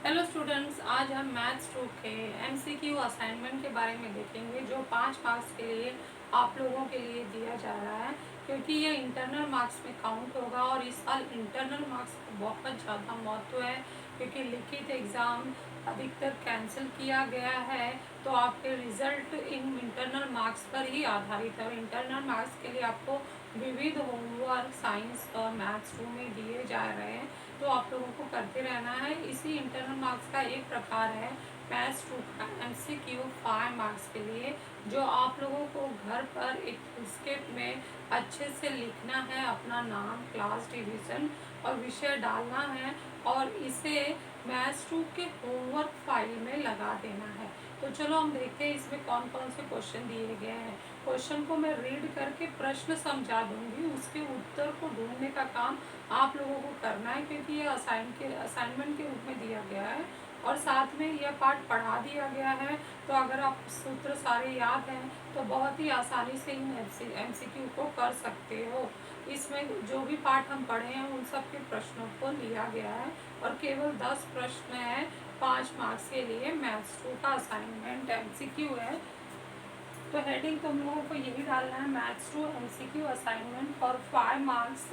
Hello students, आज हम maths 2 के एमसीक्यू असाइनमेंट के बारे में देखेंगे जो 5 मार्क्स के लिए आप लोगों के लिए दिया जा रहा है, क्योंकि ये इंटरनल मार्क्स में काउंट होगा और इस साल इंटरनल मार्क्स का बहुत ज़्यादा महत्व है, क्योंकि लिखित एग्ज़ाम अधिकतर कैंसिल किया गया है। तो आपके रिजल्ट इन इंटरनल मार्क्स पर ही आधारित है और इंटरनल मार्क्स के लिए आपको विविध होमवर्क साइंस और मैथ्स 2 में दिए जा रहे हैं, तो आप लोगों को करते रहना है। इसी इंटरनल मार्क्स का एक प्रकार है मैथ्स 2 का एमसीक्यू 5 मार्क्स के लिए, जो आप लोगों को घर पर एक स्केप में अच्छे से लिखना है, अपना नाम, क्लास, डिवीज़न और विषय डालना है और इसे मैथ्स 2 के होमवर्क फाइल में लगा देना है। तो चलो हम देखते हैं इसमें कौन कौन से क्वेश्चन दिए गए हैं। क्वेश्चन को मैं रीड करके प्रश्न समझा दूंगी, उसके उत्तर को ढूंढने का काम आप लोगों को करना है, क्योंकि ये असाइनमेंट के रूप में दिया गया है और साथ में यह पाठ पढ़ा दिया गया है। तो अगर आप सूत्र सारे याद हैं तो बहुत ही आसानी से इन एमसीक्यू को कर सकते हो। इसमें जो भी पाठ हम पढ़े हैं उन सब के प्रश्नों को लिया गया है और केवल 10 प्रश्न हैं 5 मार्क्स के लिए। मैथ्स 2 का असाइनमेंट एमसीक्यू है, तो हेडिंग तुम लोगों को यही डालना है, maths 2 MCQ assignment for 5 marks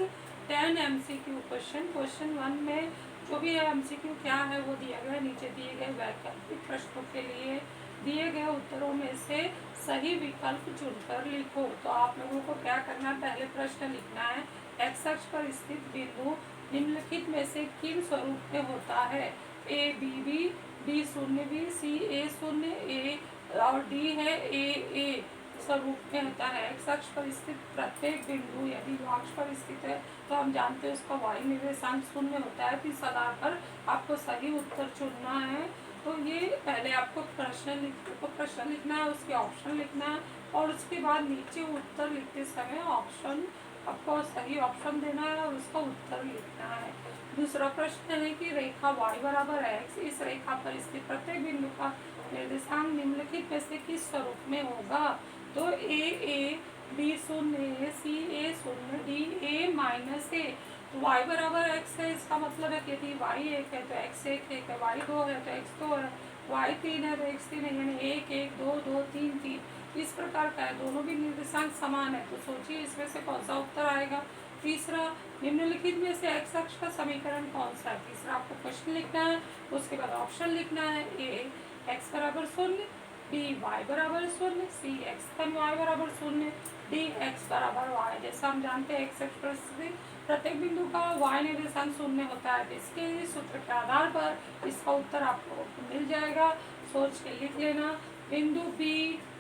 10 MCQ question. Question 1 में जो भी एमसीक्यू क्या है वो दिया गया, नीचे दिए गए वैकल्पिक प्रश्नों के लिए दिए गए उत्तरों में से सही विकल्प चुनकर लिखो। तो आप लोगों को क्या करना है, पहले प्रश्न लिखना है, एक्स अक्ष पर स्थित बिंदु निम्नलिखित में से किन स्वरूप में होता है, ए बी बी, बी शून्य बी, सी ए शून्य, ए और डी है ए स्वरूप में होता है। एक्स अक्ष पर स्थित प्रत्येक बिंदु यदि अक्ष पर स्थित है तो हम जानते हैं उसका वाई निर्देशांक शून्य होता है। तो इस आधार पर आपको सही उत्तर चुनना है। तो ये पहले आपको प्रश्न लिखना है, उसके ऑप्शन लिखना है और उसके बाद नीचे उत्तर लिखते समय ऑप्शन आपको सही ऑप्शन देना है और उसका उत्तर लिखना है। दूसरा प्रश्न है कि रेखा y बराबर x, इस रेखा पर स्थित प्रत्येक बिंदु का निर्देशांक निम्नलिखित में से किस स्वरूप में होगा। तो ए बी शून्य, सी ए शून्य, डी ए माइनस ए। तो y बराबर x है, इसका मतलब है कि यदि y 1 है तो x 1 है, y 2 है तो x 2 है, y 3 है तो x 3 है, यानी 1 1 2 2 3 3 इस प्रकार का है। दोनों भी निर्देशांक समान है, तो सोचिए इसमें से कौन सा उत्तर आएगा। तीसरा, निम्नलिखित में से x अक्ष का समीकरण कौन सा है। तीसरा आपको क्वेश्चन लिखना है, उसके बाद ऑप्शन लिखना है, ए x बराबर 0, बी y बराबर 0, सी x धन y बराबर 0, डी x बराबर y। जैसा हम जानते हैं x अक्ष पर स्थित प्रत्येक बिंदु का y निर्देशांक 0 होता है, तो इसके सूत्र के आधार पर इसका उत्तर आपको मिल जाएगा। सोच के लिख लेना। बिंदु B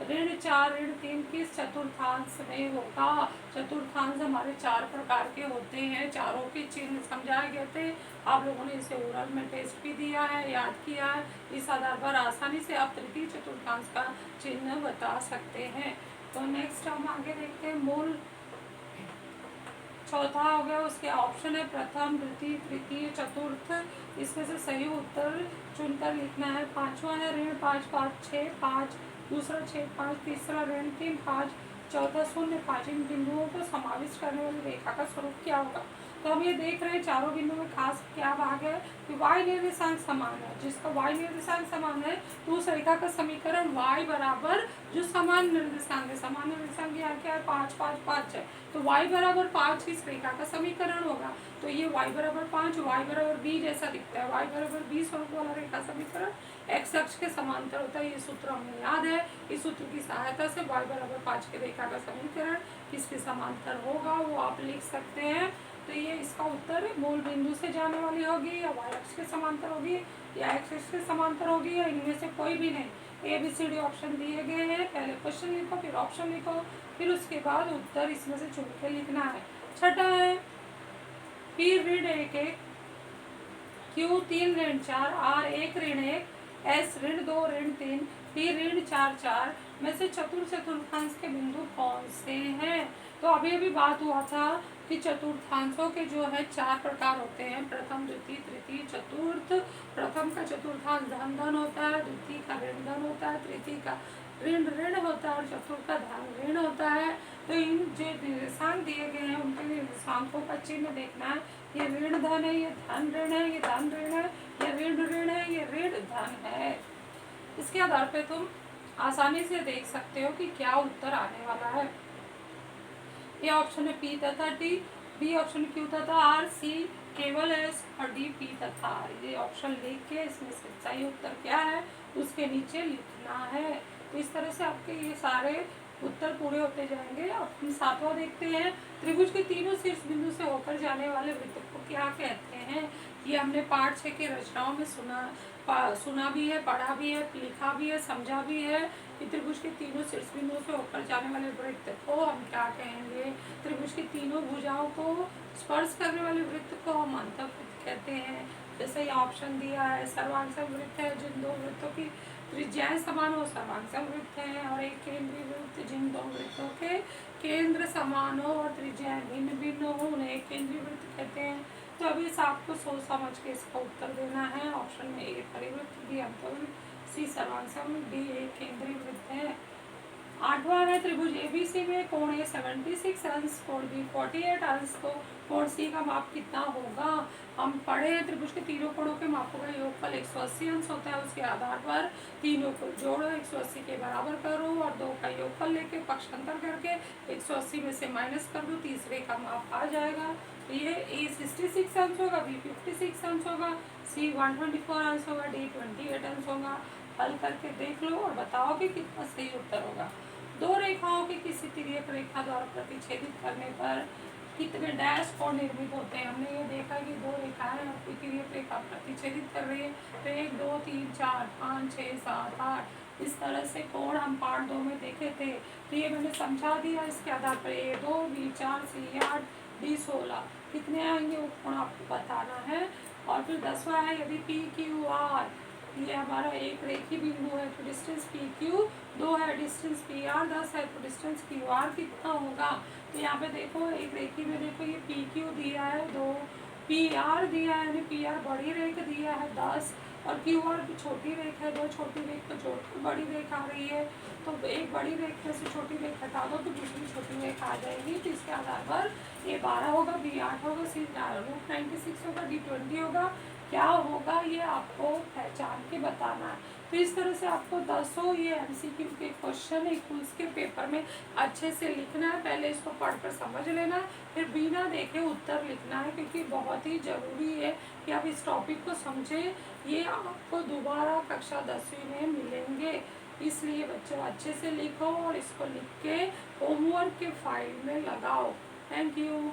ऋण 4 ऋण 3 किस चतुर्थांश में होगा। चतुर्थांश हमारे 4 प्रकार के होते हैं, चारों के चिन्ह समझाए गए थे। आप लोगों ने इसे ओरल में टेस्ट भी दिया है, याद किया है। इस आधार पर आसानी से आप तृतीय चतुर्थांश का चिन्ह बता सकते हैं। तो नेक्स्ट हम आगे देखते हैं। मूल चौथा हो गया, उसके ऑप्शन है प्रथम, द्वितीय, तृतीय, चतुर्थ। इसमें से सही उत्तर चुनकर लिखना है। पांचवा है ऋण 5 5 6 5, दूसरा 6 5, तीसरा ऋण 3 5, चौथा 0 5। इन बिंदुओं को समाविष्ट करने वाली रेखा का स्वरूप क्या होगा। तो हम ये देख रहे हैं चारों बिंदुओं में खास क्या भाग है कि y निर्देशांक समान है। जिसका y निर्देशांक समान है तो उस रेखा का समीकरण y बराबर जो समान निर्देशांक है, समान निर्देशांक यहाँ क्या है 5 5 5 है, तो y बराबर 5 इस रेखा का समीकरण होगा। तो ये y बराबर 5 y बराबर b जैसा दिखता है, y बराबर b स्वरूप वाला रेखा समीकरण x अक्ष के समांतर होता है। ये सूत्र हमें याद है। इस सूत्र की सहायता से y बराबर 5 के रेखा का समीकरण किसके समांतर होगा वो आप लिख सकते हैं। तो ये इसका उत्तर मूल बिंदु से जाने वाली होगी, या y अक्ष के समांतर होगी, या x अक्ष के समांतर होगी, या इनमें से कोई भी नहीं। ABCD ऑप्शन दिए गए हैं। पहले क्वेश्चन लिखो, फिर ऑप्शन लिखो, फिर उसके बाद उत्तर इसमें से चुन के लिखना है। छठा है P ऋण 1 1, Q 3 ऋण 4, R 1 ऋण 1, S ऋण 2 ऋण 3, T ऋण 4 4 में से चतुर्थांश के बिंदु कौन से हैं। तो अभी अभी बात हुआ था कि चतुर्थांशों के जो है 4 प्रकार होते हैं, प्रथम, द्वितीय, तृतीय, चतुर्थ। प्रथम का चतुर्थांश धन धन होता है, द्वितीय का ऋण धन होता है, तृतीय का ऋण ऋण होता है और चतुर्थ का धन ऋण होता है। तो इन जो निर्देशांक दिए गए हैं उनके निर्देशांकों का चिन्ह देखना है। ये ऋण धन है, ये धन ऋण है, ये धन ऋण है, ये ऋण ऋण है, ये ऋण धन है। इसके आधार पे तुम आसानी से देख सकते हो कि क्या उत्तर आने वाला है। ए ऑप्शन है पी तथा डी, बी ऑप्शन क्यू तथा आर, सी केवल एस और डी पी तथा आर। ये ऑप्शन लिख के इसमें से सही उत्तर क्या है उसके नीचे लिखना है। तो इस तरह से आपके ये सारे उत्तर पूरे होते जाएंगे। अब हम सातवां देखते हैं, त्रिभुज के तीनों शीर्ष बिंदु से होकर जाने वाले वृत्त को क्या कहते हैं। ये हमने पाठ 6 की रचनाओं में सुना भी है, पढ़ा भी है, लिखा भी है, समझा भी है कि त्रिभुज के तीनों शीर्ष बिंदुओं से होकर जाने वाले वृत्त को हम क्या कहेंगे। त्रिभुज की तीनों भुजाओं को स्पर्श करने वाले वृत्त को हम अंतःवृत्त कहते हैं। जैसे ये ऑप्शन दिया है, सर्वांग वृत्त है जिन दो वृत्तों की त्रिज्याएं समान हो सर्वांग वृत्त है, और एक केंद्रीय वृत्त जिन दो वृत्तों के केंद्र समान हो और त्रिज्याएं भिन्न भिन्न हो उन्हें एक केंद्रीय वृत्त कहते हैं। तो अभी इस आपको सोच समझ के इसका उत्तर देना है। ऑप्शन में ए परिवृत्त, बी अंतर्वृत्त, सी सर्वांग, डी एक केंद्रीय वृत्त है। आठवां है, त्रिभुज एबीसी में कोण ए 76 अंश, कोण बी 48 अंश, तो कोण सी का माप कितना होगा। हम पढ़े हैं त्रिभुज के तीनों कोणों के मापों का योगफल 180 अंश होता है। उसके आधार पर तीनों को जोड़ो, 180 के बराबर करो और दो का योगफल लेके पक्षांतर करके 180 में से माइनस कर दो, तीसरे का माप आ जाएगा। तो ये ए 66 अंश होगा, बी 56 अंश होगा, सी 124 अंश होगा, डी 28 अंश होगा। हल करके देख लो और बताओ कि कितना सही उत्तर होगा। दो रेखाओं के किसी तिर्यक रेखा द्वारा प्रतिच्छेदित करने पर कितने डैश कोण निर्मित होते हैं। हमने ये देखा कि दो रेखाएं आपकी तिर्यक रेखा प्रतिच्छेदित कर रही है, तो 1 2 3 4 5 6 7 8 इस तरह से कोण हम पार्ट 2 में देखे थे। तो ये मैंने समझा दिया। इसके आधार पर ए 2 बी 4 सी 8 डी 16 कितने आएंगे वो कोण आपको बताना है। और फिर 10वां है, यदि पी क्यू आर ये हमारा एक रेखी बिंदु है तो डिस्टेंस पी क्यू 2 है, डिस्टेंस पी आर 10 है, तो डिस्टेंस क्यू आर कितना होगा। तो यहाँ पे देखो एक रेखी में देखो ये पी क्यू दिया है 2, पी आर दिया है, यानी पी आर बड़ी रेख दिया है 10 और क्यू आर की छोटी रेख है। दो छोटी रेख को जोड़कर बड़ी रेख आ रही है, तो एक बड़ी रेख में से छोटी रेख हटा दो तो दूसरी छोटी रेख आ जाएगी। तो इसके आधार पर ए 12 होगा, बी 8 होगा, सी √96 होगा, डी 20 होगा। क्या होगा ये आपको पहचान के बताना है। तो इस तरह से आपको 10 ये एमसीक्यू के क्वेश्चन एक के पेपर में अच्छे से लिखना है। पहले इसको पढ़कर समझ लेना है, फिर बिना देखे उत्तर लिखना है, क्योंकि बहुत ही ज़रूरी है कि आप इस टॉपिक को समझें। ये आपको दोबारा कक्षा 10वीं में मिलेंगे, इसलिए बच्चों अच्छे से लिखो और इसको लिख के होमवर्क के फाइल में लगाओ। Thank you.